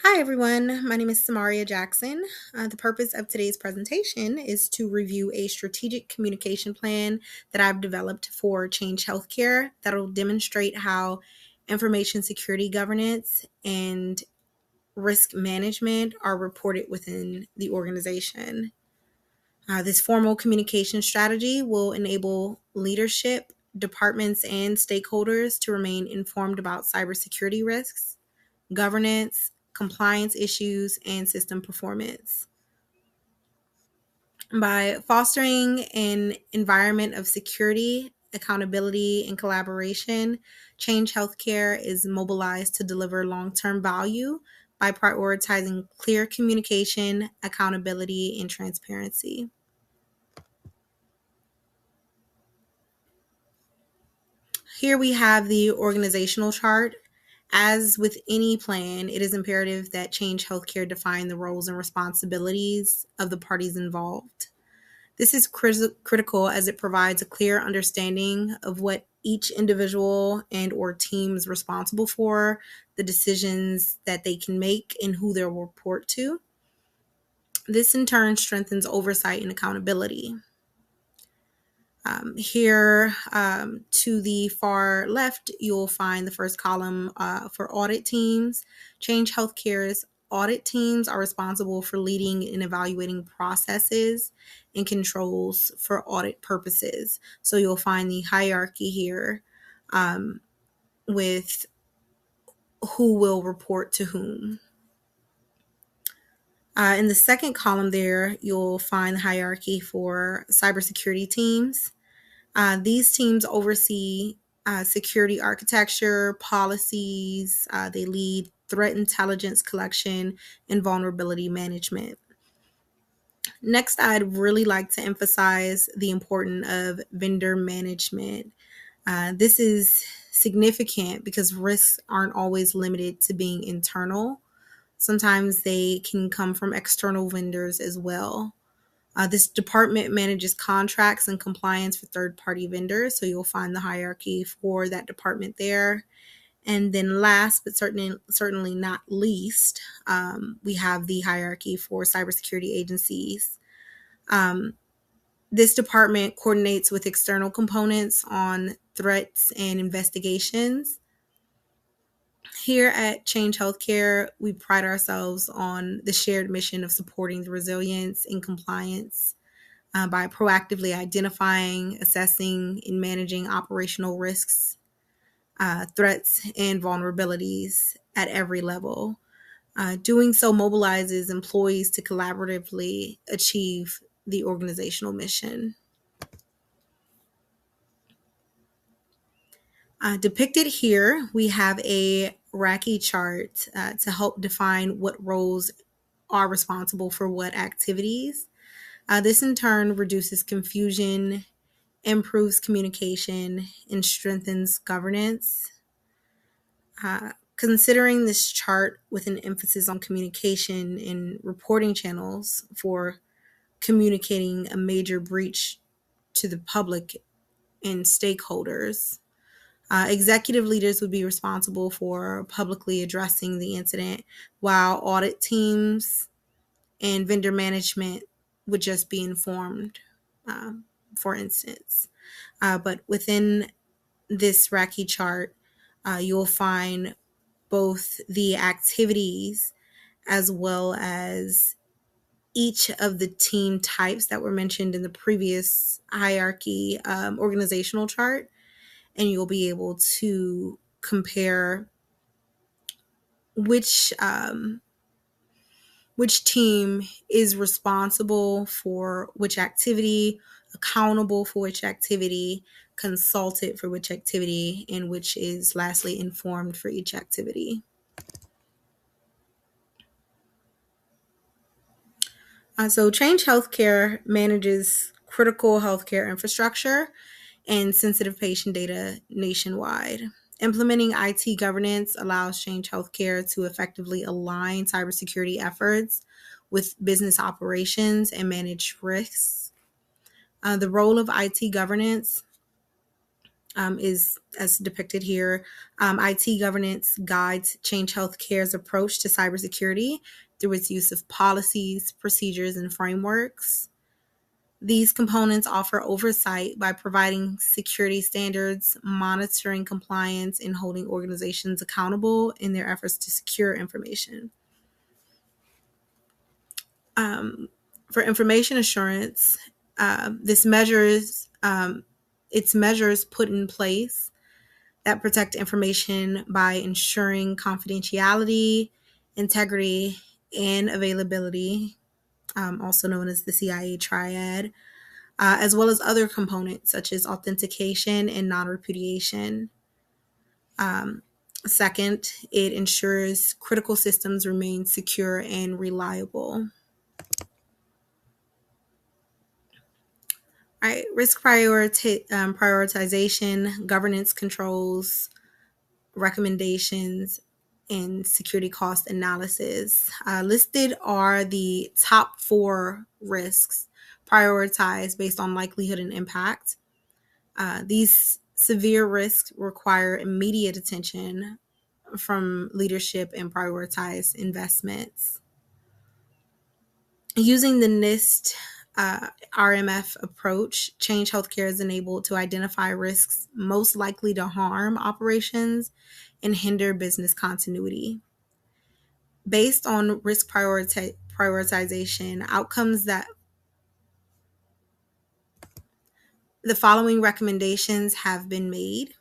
Hi, everyone. My name is SJackson. The purpose of today's presentation is to review a strategic communication plan that I've developed for Change Healthcare that will demonstrate how information security governance and risk management are reported within the organization. This formal communication strategy will enable leadership, departments, and stakeholders to remain informed about cybersecurity risks, governance, compliance issues, and system performance. By fostering an environment of security, accountability, and collaboration, Change Healthcare is mobilized to deliver long term value by prioritizing clear communication, accountability, and transparency. Here we have the organizational chart. As with any plan, it is imperative that Change Healthcare define the roles and responsibilities of the parties involved. This is critical as it provides a clear understanding of what each individual and or team is responsible for, the decisions that they can make, and who they'll report to. This in turn strengthens oversight and accountability. Here to the far left, you'll find the first column for audit teams. Change Healthcare's audit teams are responsible for leading and evaluating processes and controls for audit purposes. So you'll find the hierarchy here with who will report to whom. In the second column there, you'll find the hierarchy for cybersecurity teams. These teams oversee security architecture, policies, they lead threat intelligence collection, and vulnerability management. Next, I'd really like to emphasize the importance of vendor management. This is significant because risks aren't always limited to being internal. Sometimes they can come from external vendors as well. This department manages contracts and compliance for third-party vendors, so you'll find the hierarchy for that department there. And then last, but certainly not least, we have the hierarchy for cybersecurity agencies. This department coordinates with external components on threats and investigations. Here at Change Healthcare, we pride ourselves on the shared mission of supporting the resilience and compliance by proactively identifying, assessing, and managing operational risks, threats, and vulnerabilities at every level. Doing so mobilizes employees to collaboratively achieve the organizational mission. Depicted here, we have a Raki chart to help define what roles are responsible for what activities. This in turn reduces confusion, improves communication, and strengthens governance. Considering this chart with an emphasis on communication and reporting channels for communicating a major breach to the public and stakeholders, executive leaders would be responsible for publicly addressing the incident, while audit teams and vendor management would just be informed, for instance. But within this Raki chart, you'll find both the activities as well as each of the team types that were mentioned in the previous hierarchy organizational chart, and you'll be able to compare which team is responsible for which activity, accountable for which activity, consulted for which activity, and which is lastly informed for each activity. So Change Healthcare manages critical healthcare infrastructure and sensitive patient data nationwide. Implementing IT governance allows Change Healthcare to effectively align cybersecurity efforts with business operations and manage risks. The role of IT governance is as depicted here. IT governance guides Change Healthcare's approach to cybersecurity through its use of policies, procedures, and frameworks. These components offer oversight by providing security standards, monitoring compliance, and holding organizations accountable in their efforts to secure information. For information assurance, this measures it's measures put in place that protect information by ensuring confidentiality, integrity, and availability, also known as the CIA triad, as well as other components such as authentication and non-repudiation. Second, it ensures critical systems remain secure and reliable. All right, risk prioritization, governance controls, recommendations, and security cost analysis. Listed are the top 4 risks prioritized based on likelihood and impact. These severe risks require immediate attention from leadership and prioritize investments. Using the NIST RMF approach, Change Healthcare is enabled to identify risks most likely to harm operations and hinder business continuity. Based on risk prioritization, outcomes that the following recommendations have been made.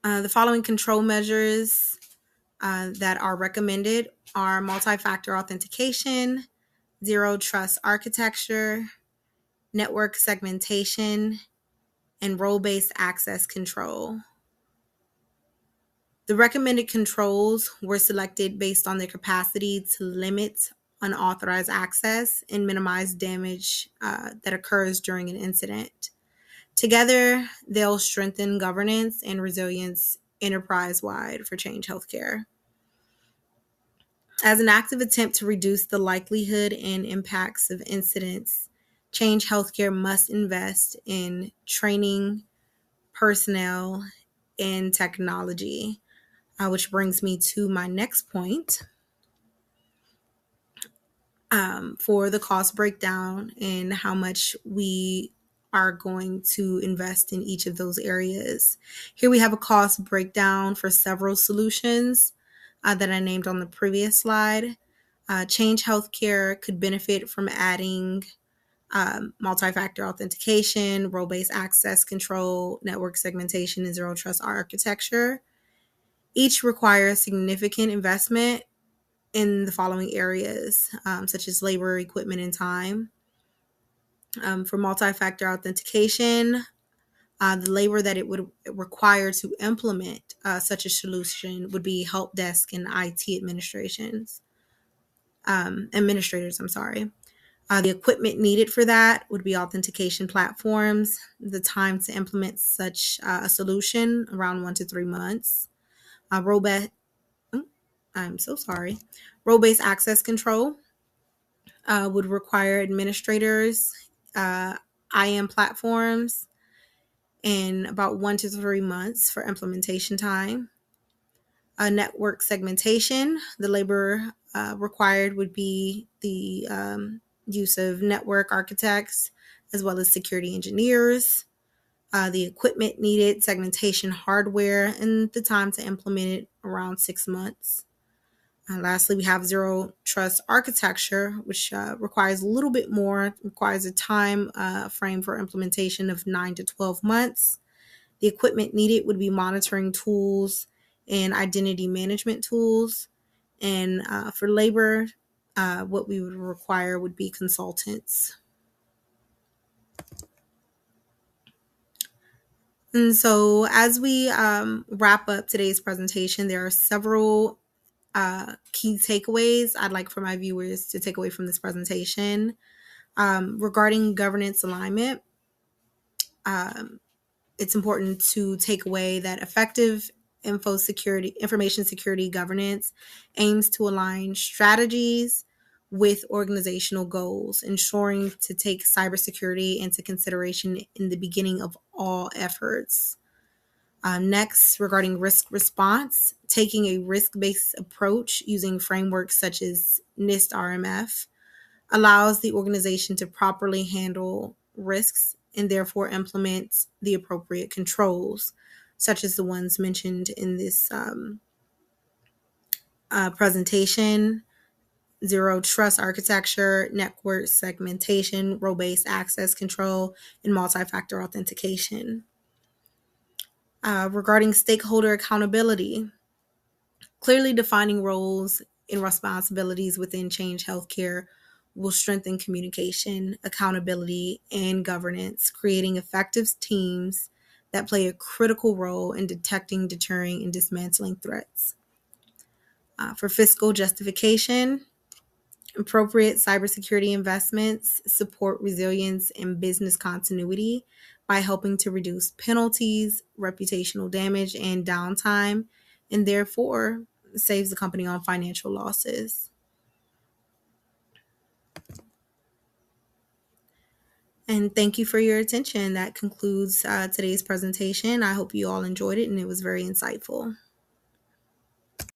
The following control measures that are recommended are multi-factor authentication, zero trust architecture, network segmentation, and role-based access control. The recommended controls were selected based on their capacity to limit unauthorized access and minimize damage that occurs during an incident. Together, they'll strengthen governance and resilience enterprise-wide for Change Healthcare. As an active attempt to reduce the likelihood and impacts of incidents, Change Healthcare must invest in training, personnel, and technology, which brings me to my next point for the cost breakdown and how much we are going to invest in each of those areas. Here we have a cost breakdown for several solutions that I named on the previous slide. Change Healthcare could benefit from adding multi-factor authentication, role-based access control, network segmentation, and zero trust architecture. Each requires significant investment in the following areas, such as labor, equipment, and time. For multi-factor authentication, the labor that it would require to implement such a solution would be help desk and IT administrators. The equipment needed for that would be authentication platforms. The time to implement such a solution, around 1 to 3 months. Role-based access control would require administrators, IM platforms, and about 1 to 3 months for implementation time. Network segmentation, the labor required would be the use of network architects as well as security engineers. The equipment needed, segmentation hardware, and the time to implement it, around 6 months. Lastly, we have zero trust architecture, which requires a little bit more, requires a time frame for implementation of 9 to 12 months. The equipment needed would be monitoring tools and identity management tools. And for labor, what we would require would be consultants. And so as we wrap up today's presentation, there are several key takeaways I'd like for my viewers to take away from this presentation. Regarding governance alignment, it's important to take away that effective information security governance aims to align strategies with organizational goals, ensuring to take cybersecurity into consideration in the beginning of all efforts. Next, regarding risk response, taking a risk-based approach using frameworks such as NIST RMF allows the organization to properly handle risks and therefore implement the appropriate controls, such as the ones mentioned in this presentation: zero trust architecture, network segmentation, role-based access control, and multi-factor authentication. Regarding stakeholder accountability, clearly defining roles and responsibilities within Change Healthcare will strengthen communication, accountability, and governance, creating effective teams that play a critical role in detecting, deterring, and dismantling threats. For fiscal justification, appropriate cybersecurity investments support resilience and business continuity by helping to reduce penalties, reputational damage, and downtime, and therefore saves the company on financial losses. And thank you for your attention. That concludes today's presentation. I hope you all enjoyed it and it was very insightful.